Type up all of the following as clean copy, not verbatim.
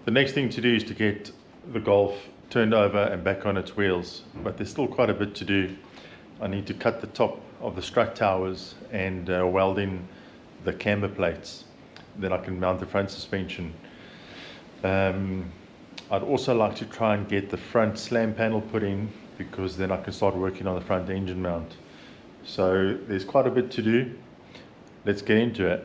The next thing to do is to get the Golf turned over and back on its wheels, but there's still quite a bit to do. I need to cut the top of the strut towers and weld in the camber plates. Then I can mount the front suspension. I'd also like to try and get the front slam panel put in, because then I can start working on the front engine mount. So there's quite a bit to do. Let's get into it.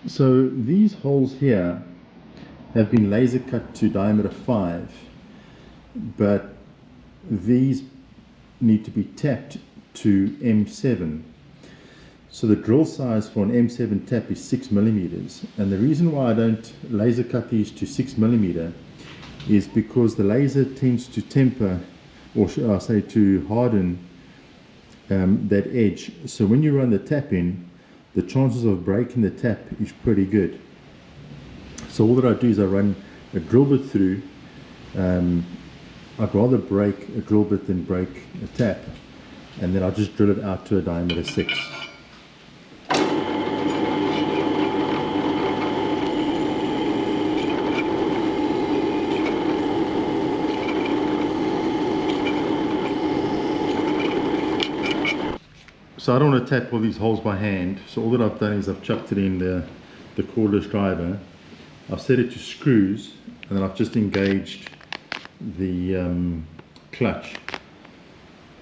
So these holes here have been laser cut to diameter 5, but these need to be tapped to M7. So the drill size for an M7 tap is 6 millimeters, and the reason why I don't laser cut these to 6 millimeter is because the laser tends to temper, or should I say to harden, that edge. So when you run the tap in, the chances of breaking the tap is pretty good. So all that I do is I run a drill bit through. I'd rather break a drill bit than break a tap, and then I'll just drill it out to a diameter 6. So I don't want to tap all these holes by hand, so all that I've done is I've chucked it in the cordless driver. I've set it to screws, and then I've just engaged the clutch.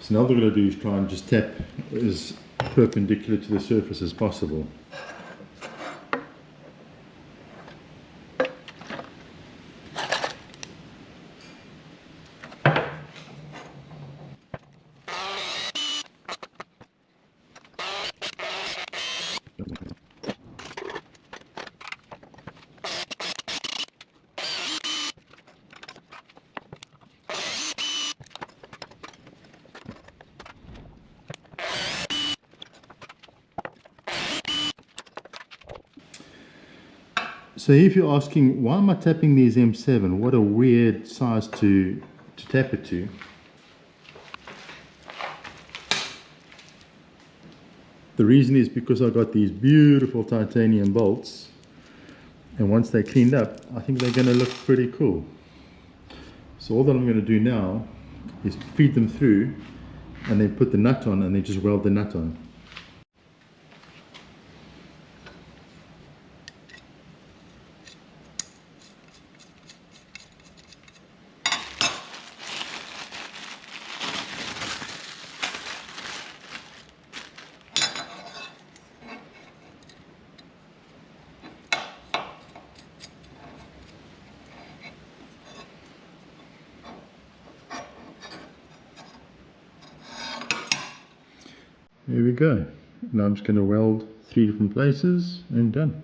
So now what we're going to do is try and just tap as perpendicular to the surface as possible. So if you're asking, why am I tapping these M7? What a weird size to tap it to. The reason is because I got these beautiful titanium bolts, and once they're cleaned up, I think they're going to look pretty cool. So all that I'm going to do now is feed them through and then put the nut on and then just weld the nut on. There we go. Now I'm just going to weld 3 different places and done.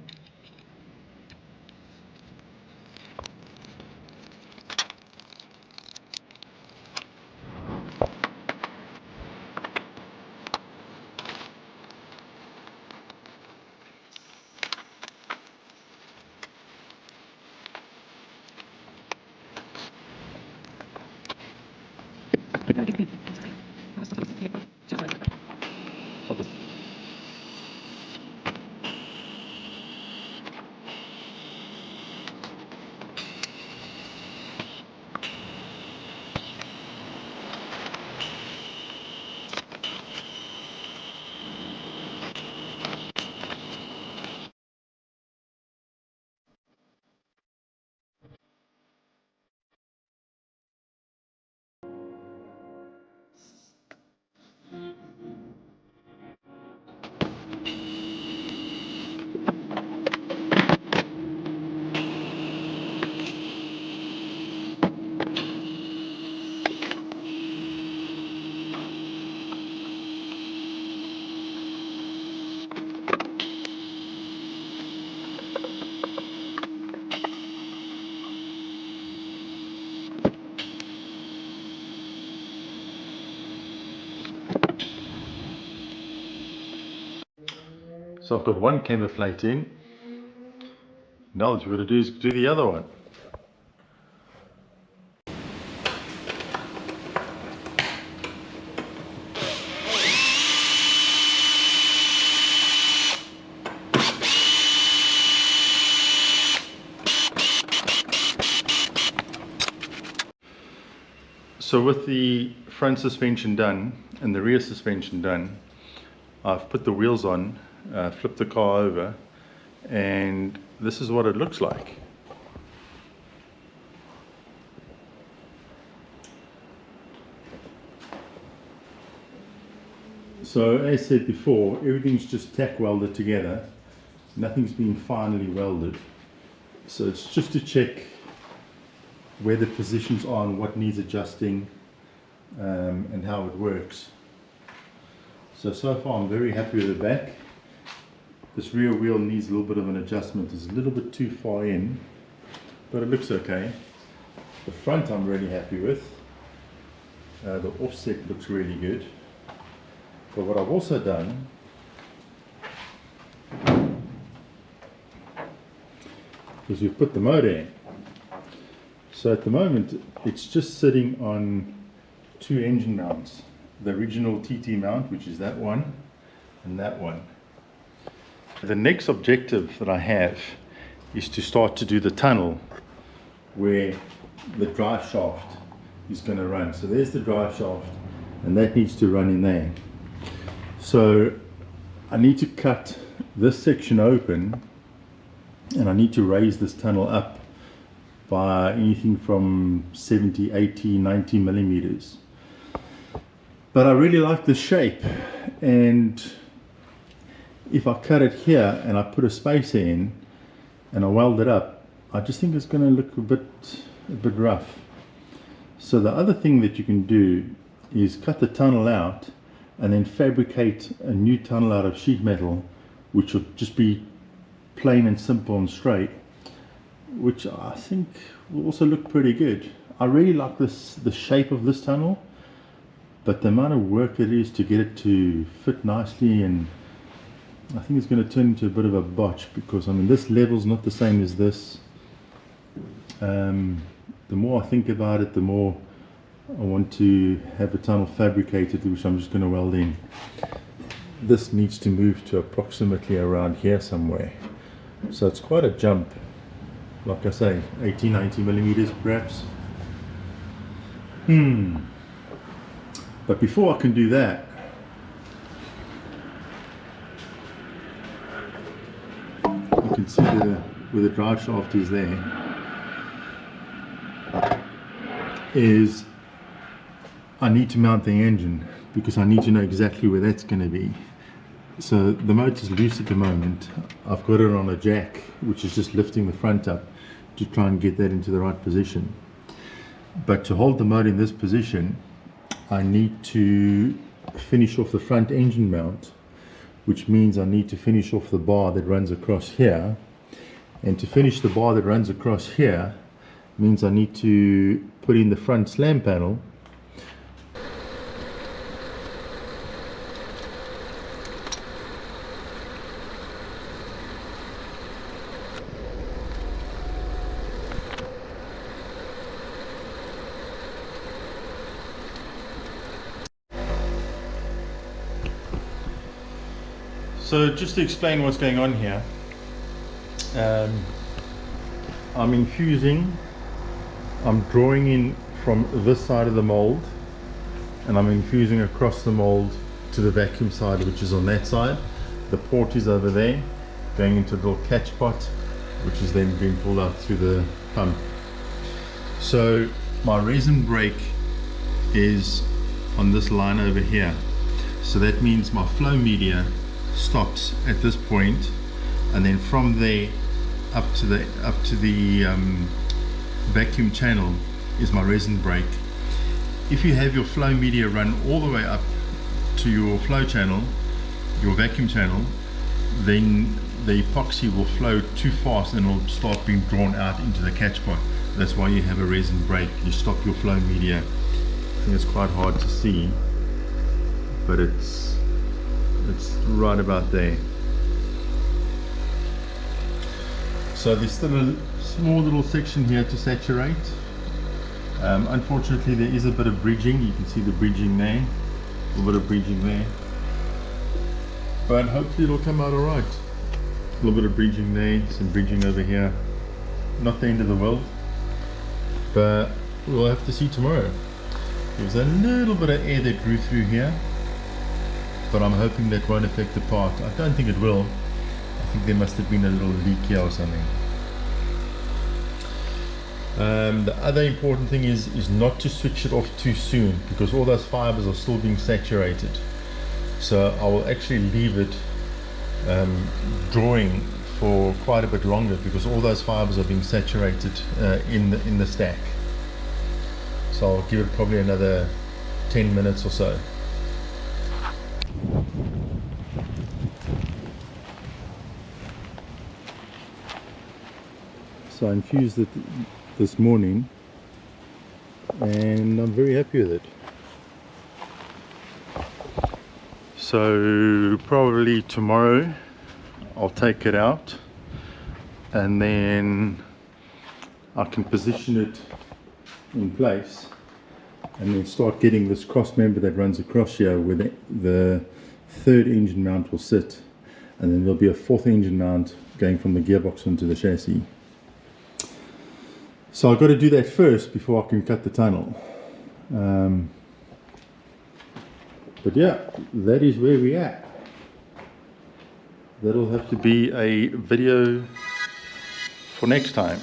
So I've got one camber plate in. Now what we're going to do is do the other one. So with the front suspension done and the rear suspension done, I've put the wheels on, flipped the car over, and this is what it looks like. So as said before, everything's just tack welded together. Nothing's been finally welded. So it's just to check where the positions are and what needs adjusting, and how it works. So far I'm very happy with the back. This rear wheel needs a little bit of an adjustment. It's a little bit too far in, but it looks okay. The front I'm really happy with. The offset looks really good. But what I've also done is we've put the motor in. So at the moment it's just sitting on 2 engine mounts. The original TT mount, which is that one and that one. The next objective that I have is to start to do the tunnel where the drive shaft is going to run. So there's the drive shaft and that needs to run in there. So I need to cut this section open and I need to raise this tunnel up by anything from 70, 80, 90 millimeters. But I really like the shape, and if I cut it here and I put a spacer in and I weld it up, I just think it's going to look a bit rough. So the other thing that you can do is cut the tunnel out and then fabricate a new tunnel out of sheet metal, which will just be plain and simple and straight, which I think will also look pretty good. I really like the shape of this tunnel, but the amount of work it is to get it to fit nicely, and I think it's going to turn into a bit of a botch, because I mean this level's not the same as this. The more I think about it, the more I want to have a tunnel fabricated, which I'm just going to weld in. this needs to move to approximately around here somewhere. So it's quite a jump, like I say, 80-90 millimeters perhaps. But before I can do that, you can see where the drive shaft is there, is I need to mount the engine, because I need to know exactly where that's going to be. So the motor's loose at the moment. I've got it on a jack, which is just lifting the front up to try and get that into the right position. But to hold the motor in this position, I need to finish off the front engine mount, which means I need to finish off the bar that runs across here. And to finish the bar that runs across here means I need to put in the front slam panel. So just to explain what's going on here, I'm infusing, I'm drawing in from this side of the mold, and I'm infusing across the mold to the vacuum side, which is on that side. The port is over there, going into a little catch pot, which is then being pulled out through the pump. So my resin brake is on this line over here. So that means my flow media stops at this point, and then from there up to the vacuum channel is my resin brake. If you have your flow media run all the way up to your flow channel, your vacuum channel, then the epoxy will flow too fast and it'll start being drawn out into the catch pot. That's why you have a resin brake. You stop your flow media. I think it's quite hard to see, but it's right about there. So there's still a small little section here to saturate. Unfortunately there is a bit of bridging. You can see the bridging there, a little bit of bridging there, but hopefully it'll come out alright. A little bit of bridging there, some bridging over here. Not the end of the world, but we'll have to see tomorrow. There's a little bit of air that grew through here, but I'm hoping that won't affect the part. I don't think it will. I think there must have been a little leak here or something. The other important thing is not to switch it off too soon, because all those fibers are still being saturated. So I will actually leave it drawing for quite a bit longer, because all those fibers are being saturated in the stack. So I'll give it probably another 10 minutes or so. So I infused it this morning and I'm very happy with it. So probably tomorrow I'll take it out and then I can position it in place and then start getting this cross member that runs across here where the third engine mount will sit, and then there'll be a fourth engine mount going from the gearbox onto the chassis. So I've got to do that first before I can cut the tunnel. But yeah, that is where we're at. That'll have to be a video for next time.